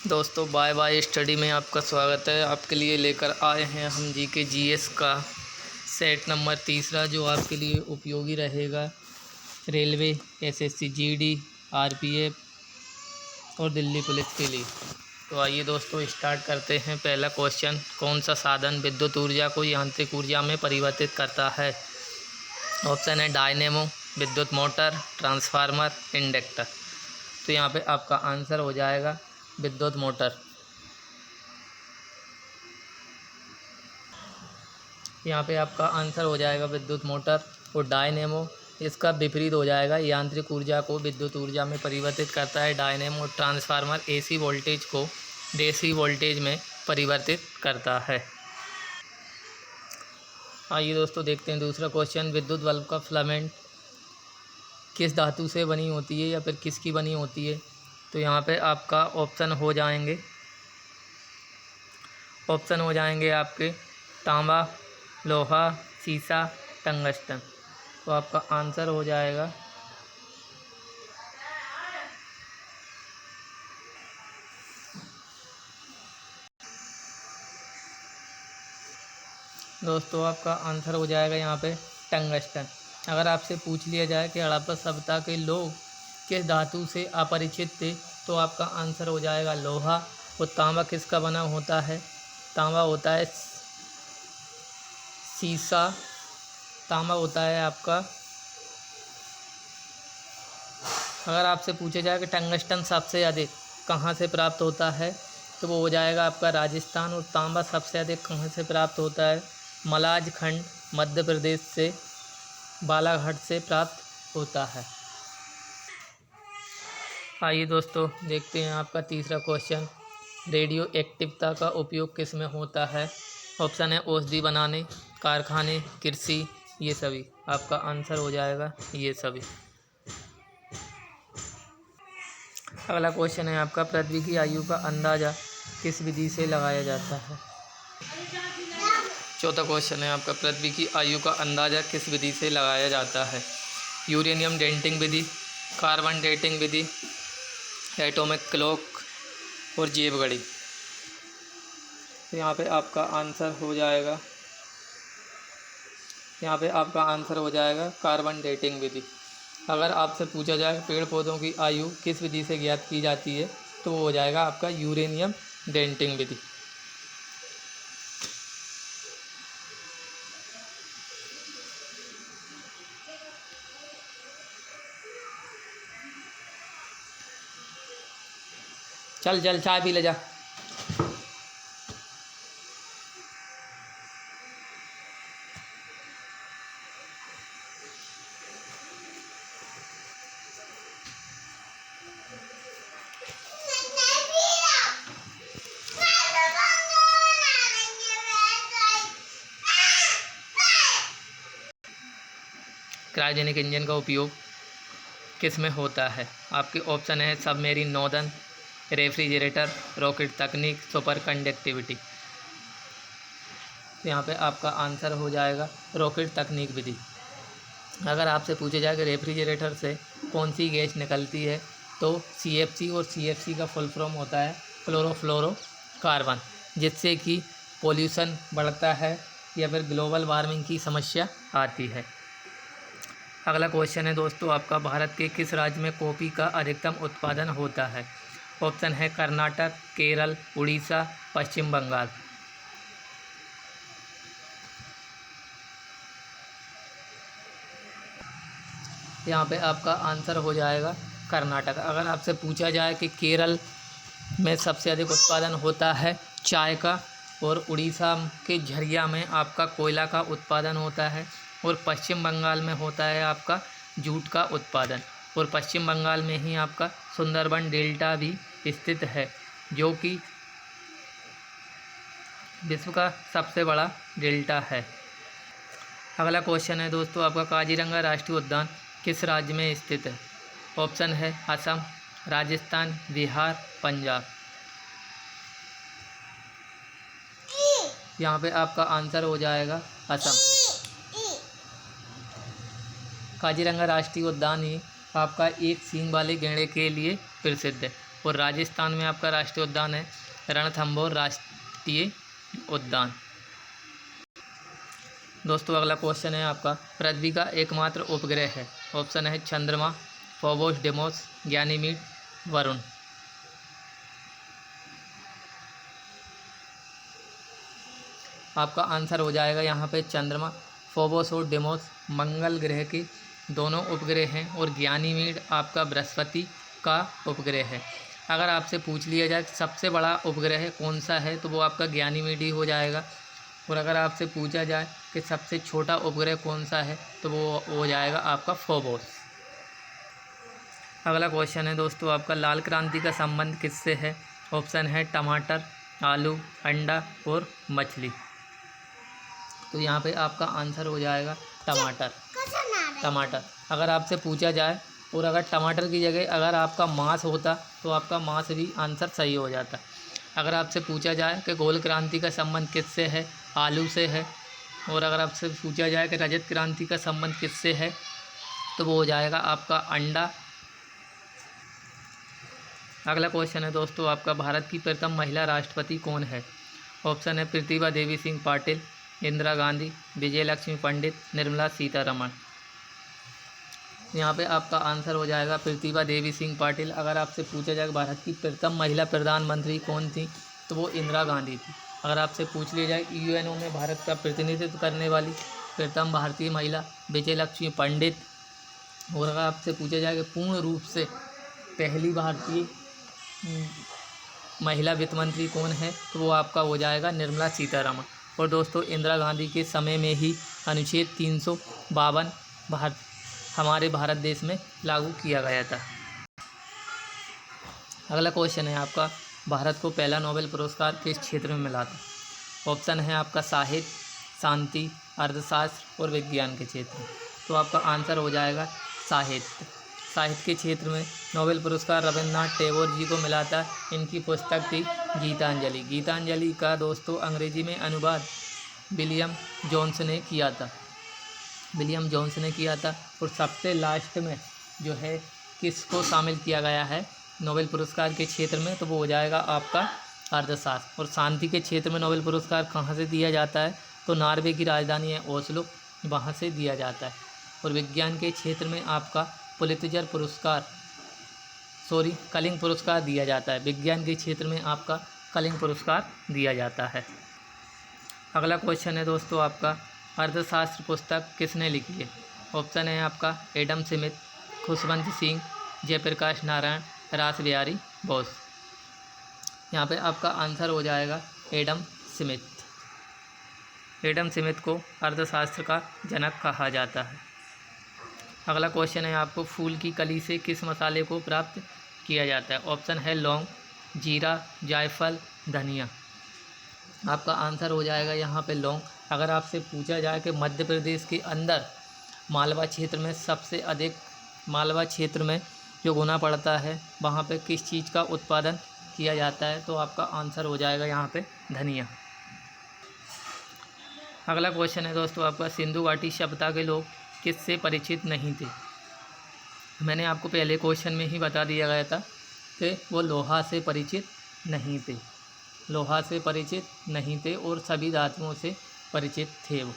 दोस्तों bye bye study में आपका स्वागत है। आपके लिए लेकर आए हैं हम जीके जीएस का सेट नंबर 3 जो आपके लिए उपयोगी रहेगा रेलवे, एसएससी जीडी, आरपीएफ और दिल्ली पुलिस के लिए। तो आइए दोस्तों स्टार्ट करते हैं। पहला क्वेश्चन, कौन सा साधन विद्युत ऊर्जा को यांत्रिक ऊर्जा में परिवर्तित करता है? ऑप्शन है डायनेमो, विद्युत मोटर, ट्रांसफार्मर, इंडक्टर। तो यहाँ पे आपका आंसर हो जाएगा विद्युत मोटर। यहाँ पे आपका आंसर हो जाएगा विद्युत मोटर। और डायनेमो इसका विपरीत हो जाएगा, यांत्रिक ऊर्जा को विद्युत ऊर्जा में परिवर्तित करता है डायनेमो। ट्रांसफार्मर एसी वोल्टेज को डीसी वोल्टेज में परिवर्तित करता है। आइए दोस्तों देखते हैं दूसरा क्वेश्चन, विद्युत बल्ब का फिलामेंट किस धातु से बनी होती है या फिर किसकी बनी होती है? तो यहाँ पे आपका ऑप्शन हो जाएंगे आपके तांबा, लोहा, सीसा, टंगस्टन। तो आपका आंसर हो जाएगा दोस्तों, आपका आंसर हो जाएगा यहाँ पे टंगस्टन। अगर आपसे पूछ लिया जाए कि हड़प्पा सभ्यता के लोग किस धातु से अपरिचित थे, तो आपका आंसर हो जाएगा लोहा। और तांबा किसका बना होता है? तांबा होता है सीसा। तांबा होता है आपका, अगर आपसे पूछा जाए कि टंगस्टन सबसे अधिक कहाँ से प्राप्त होता है, तो वो हो जाएगा आपका राजस्थान। और तांबा सबसे अधिक कहाँ से प्राप्त होता है? मलाज खंड, मध्य प्रदेश से, बालाघाट से प्राप्त होता है। आइए दोस्तों देखते हैं आपका तीसरा क्वेश्चन, रेडियो एक्टिवता का उपयोग किस में होता है? ऑप्शन है औषधि बनाने, कारखाने, कृषि, ये सभी। आपका आंसर हो जाएगा ये सभी। अगला क्वेश्चन है आपका, पृथ्वी की आयु का अंदाज़ा किस विधि से लगाया जाता है? चौथा क्वेश्चन है आपका, पृथ्वी की आयु का अंदाज़ा किस विधि से लगाया जाता है? यूरेनियम डेटिंग विधि, कार्बन डेटिंग विधि, एटॉमिक क्लॉक और जैव घड़ी। तो यहाँ पे आपका आंसर हो जाएगा कार्बन डेटिंग विधि। अगर आपसे पूछा जाए पेड़ पौधों की आयु किस विधि से ज्ञात की जाती है, तो वो हो जाएगा आपका यूरेनियम डेटिंग विधि। चल चल चाय पी ले जा। क्रायोजेनिक इंजन का उपयोग किस में होता है? आपके ऑप्शन है सबमेरीन नौदन, रेफ्रिजरेटर, रॉकेट तकनीक, सुपर कंडक्टिविटी। तो यहाँ पे आपका आंसर हो जाएगा रॉकेट तकनीक विधि। अगर आपसे पूछा जाए कि रेफ्रिजरेटर से कौन सी गैस निकलती है, तो CFC, और CFC का फुल फॉर्म होता है क्लोरोफ्लोरोकार्बन, जिससे कि पोल्यूशन बढ़ता है या फिर ग्लोबल वार्मिंग की समस्या आती है। अगला क्वेश्चन है दोस्तों आपका, भारत के किस राज्य में कॉफ़ी का अधिकतम उत्पादन होता है? ऑप्शन है कर्नाटक, केरल, उड़ीसा, पश्चिम बंगाल। यहाँ पे आपका आंसर हो जाएगा कर्नाटक। अगर आपसे पूछा जाए कि केरल में सबसे अधिक उत्पादन होता है चाय का, और उड़ीसा के झरिया में आपका कोयला का उत्पादन होता है, और पश्चिम बंगाल में होता है आपका जूट का उत्पादन। और पश्चिम बंगाल में ही आपका सुंदरबन डेल्टा भी स्थित है, जो कि विश्व का सबसे बड़ा डेल्टा है। अगला क्वेश्चन है दोस्तों आपका, काजीरंगा राष्ट्रीय उद्यान किस राज्य में स्थित है? ऑप्शन है असम, राजस्थान, बिहार, पंजाब। यहाँ पे आपका आंसर हो जाएगा असम। काजीरंगा राष्ट्रीय उद्यान ही आपका एक सींग वाले गैंडे के लिए प्रसिद्ध है, और राजस्थान में आपका राष्ट्रीय उद्यान है रणथंभौर राष्ट्रीय उद्यान। दोस्तों अगला क्वेश्चन है आपका, पृथ्वी का एकमात्र उपग्रह है। ऑप्शन है चंद्रमा, फोबोस, डेमोस, गैनीमीड, वरुण। आपका आंसर हो जाएगा यहाँ पे चंद्रमा। फोबोस और डेमोस मंगल ग्रह के दोनों उपग्रह हैं और गैनीमीड आपका बृहस्पति का उपग्रह है। अगर आपसे पूछ लिया जाए सबसे बड़ा उपग्रह कौन सा है तो वो आपका गैनीमीड ही हो जाएगा। और अगर आपसे पूछा जाए कि सबसे छोटा उपग्रह कौन सा है तो वो हो जाएगा आपका फोबोस। अगला क्वेश्चन है दोस्तों आपका, लाल क्रांति का संबंध किससे है। ऑप्शन है टमाटर, आलू, अंडा और मछली। तो यहाँ पे आपका आंसर हो जाएगा टमाटर। टमाटर अगर आपसे पूछा जाए और अगर टमाटर की जगह अगर आपका मांस होता तो आपका मांस भी आंसर सही हो जाता। अगर आपसे पूछा जाए कि गोल क्रांति का संबंध किससे है, आलू से है। और अगर आपसे पूछा जाए कि रजत क्रांति का संबंध किससे है तो वो हो जाएगा आपका अंडा। अगला क्वेश्चन है दोस्तों आपका, भारत की प्रथम महिला राष्ट्रपति कौन है। ऑप्शन है प्रतिभा देवी सिंह पाटिल, इंदिरा गांधी, विजयलक्ष्मी पंडित, निर्मला सीतारमण। यहाँ पे आपका आंसर हो जाएगा प्रतिभा देवी सिंह पाटिल। अगर आपसे पूछा जाए भारत की प्रथम महिला प्रधानमंत्री कौन थी तो वो इंदिरा गांधी थी। अगर आपसे पूछ लिया जाए यूएनओ में भारत का प्रतिनिधित्व करने वाली प्रथम भारतीय महिला विजयलक्ष्मी पंडित। और अगर आपसे पूछा जाए कि पूर्ण रूप से पहली भारतीय महिला वित्त मंत्री कौन है तो वो आपका हो जाएगा निर्मला सीतारमण। और दोस्तों इंदिरा गांधी के समय में ही अनुच्छेद 352 हमारे भारत देश में लागू किया गया था। अगला क्वेश्चन है आपका, भारत को पहला नोबेल पुरस्कार किस क्षेत्र में मिला था। ऑप्शन है आपका साहित्य, शांति, अर्थशास्त्र और विज्ञान के क्षेत्र में। तो आपका आंसर हो जाएगा साहित्य। साहित्य के क्षेत्र में नोबेल पुरस्कार रविन्द्रनाथ टैगोर जी को मिला था। इनकी पुस्तक थी गीतांजलि। गीतांजलि का दोस्तों अंग्रेजी में अनुवाद विलियम जोन्स ने किया था। विलियम जोन्स ने किया था। और सबसे लास्ट में जो है किसको शामिल किया गया है नोबेल पुरस्कार के क्षेत्र में तो वो हो जाएगा आपका अर्थशास्त्र। और शांति के क्षेत्र में नोबेल पुरस्कार कहाँ से दिया जाता है तो नॉर्वे की राजधानी है ओस्लो, वहाँ से दिया जाता है। और विज्ञान के क्षेत्र में आपका पुलित्जर पुरस्कार कलिंग पुरस्कार दिया जाता है। विज्ञान के क्षेत्र में आपका कलिंग पुरस्कार दिया जाता है। अगला क्वेश्चन है दोस्तों आपका, अर्थशास्त्र पुस्तक किसने लिखी है। ऑप्शन है आपका एडम स्मिथ, खुशवंत सिंह, जयप्रकाश नारायण, रास बिहारी बोस। यहाँ पे आपका आंसर हो जाएगा एडम स्मिथ। एडम स्मिथ को अर्थशास्त्र का जनक कहा जाता है। अगला क्वेश्चन है आपको, फूल की कली से किस मसाले को प्राप्त किया जाता है। ऑप्शन है लौंग, जीरा, जायफल, धनिया। आपका आंसर हो जाएगा यहाँ पे लौंग। अगर आपसे पूछा जाए कि मध्य प्रदेश के अंदर मालवा क्षेत्र में सबसे अधिक मालवा क्षेत्र में जो गुना पड़ता है वहाँ पे किस चीज़ का उत्पादन किया जाता है तो आपका आंसर हो जाएगा यहाँ पे धनिया। अगला क्वेश्चन है दोस्तों आपका, सिंधु घाटी सभ्यता के लोग किससे परिचित नहीं थे। मैंने आपको पहले क्वेश्चन में ही बता दिया गया था कि वो लोहा से परिचित नहीं थे। लोहा से परिचित नहीं थे और सभी धातुओं से परिचित थे वो।